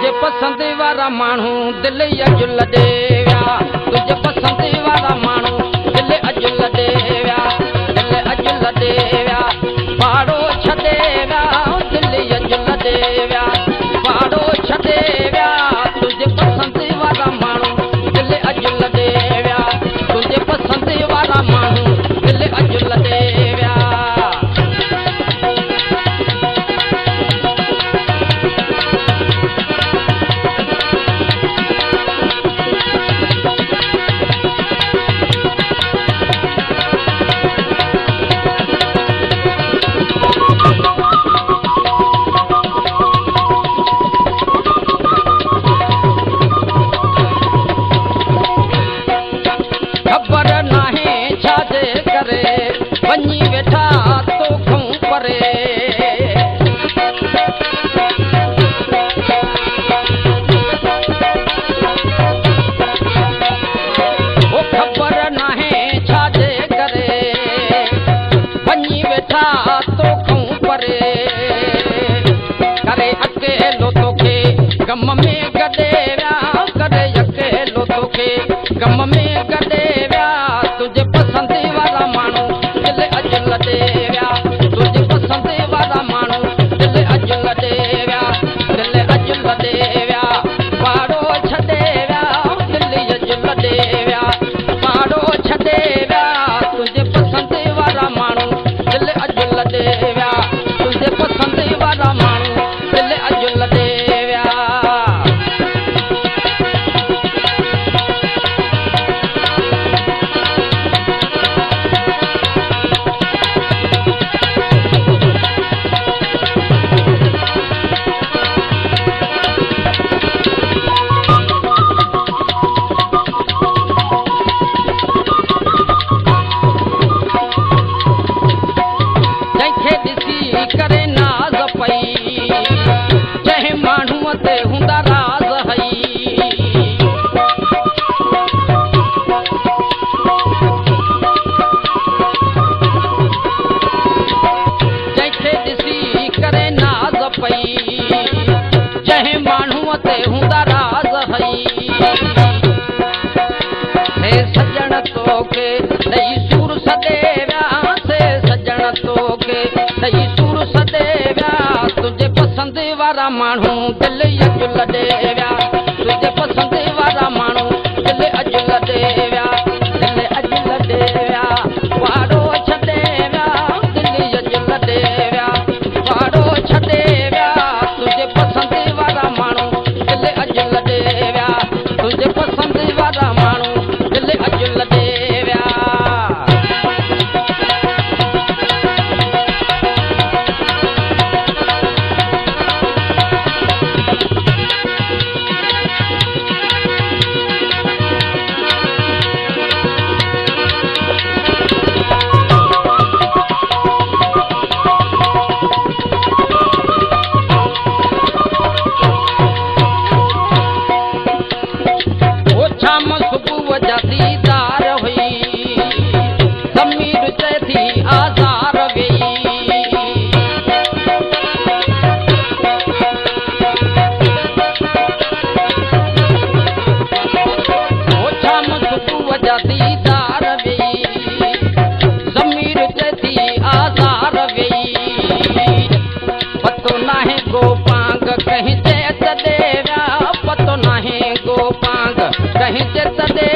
तुझे पसंद वारा माण्हू दिल अॼु लॾे विया तुझे पसंद वारा माण्हू दिल अॼु लॾे विया दिल अॼु लॾे विया पाड़ो छॾे विया दिल अॼु लॾे विया पाड़ो छॾे विया तुझे पसंद वारा माण्हू दिल अॼु लॾे विया तुझे पसंद वारा माण्हू दिल अॼु लॾे विया खबर नाहे छाजे करे वञी वेठा तोखूं परे ओ खबर नाहे छाजे करे वञी वेठा तोखूं परे करे अकेलो तोखे गम में गॾे विया करे अकेलो तोखे गम में गॾे विया तुझे पसंद वारा माण्हू दिल अॼु लॾे विया तुझे पसंद वारा माण्हू दिल अॼु लॾे विया दिल अॼु लॾे विया पाड़ो छॾे विया दिल अॼु लॾे विया पाड़ो छॾे विया तुझे पसंद वारा माण्हू दिल अॼु लॾे विया तुझे पसंद वारा माण्हू दिल अॼु लॾे विया जंहिंखे ॾिसी करे नाज़ पई जंहिं माण्हूअ ते हूंदा राज़ हई जंहिंखे ॾिसी करे नाज़ पई जंहिं माण्हूअ ते हूंदा राज़ हई हे सजण तोखे ॾेई सूर सॾे विया से सजण तोखे ॾेई सूर सॾे विया तुझे पसंद वारा माण्हू दिल अॼु लॾे विया तुझे पसंद वारा माण्हू दिल अॼु लॾे विया दिल अॼु लॾे विया पाड़ो छॾे विया दिल अॼु लॾे विया पाड़ो छॾे विया तुझे पसंद वारा माण्हू दिल अॼु लॾे विया तुझे पसंद वारा माण्हू दिल अॼु लॾे विया ओ शाम सुबुह जा दीदार हुई ज़मीर चए थी आज़ार वेई ओ शाम सुबुह जा दीदार वेई ज़मीर चए थी आज़ार वेई पतो नाहे गोपांग कहीं चए तॾे विया पतो नाहे गोपांग कहीं चए तॾे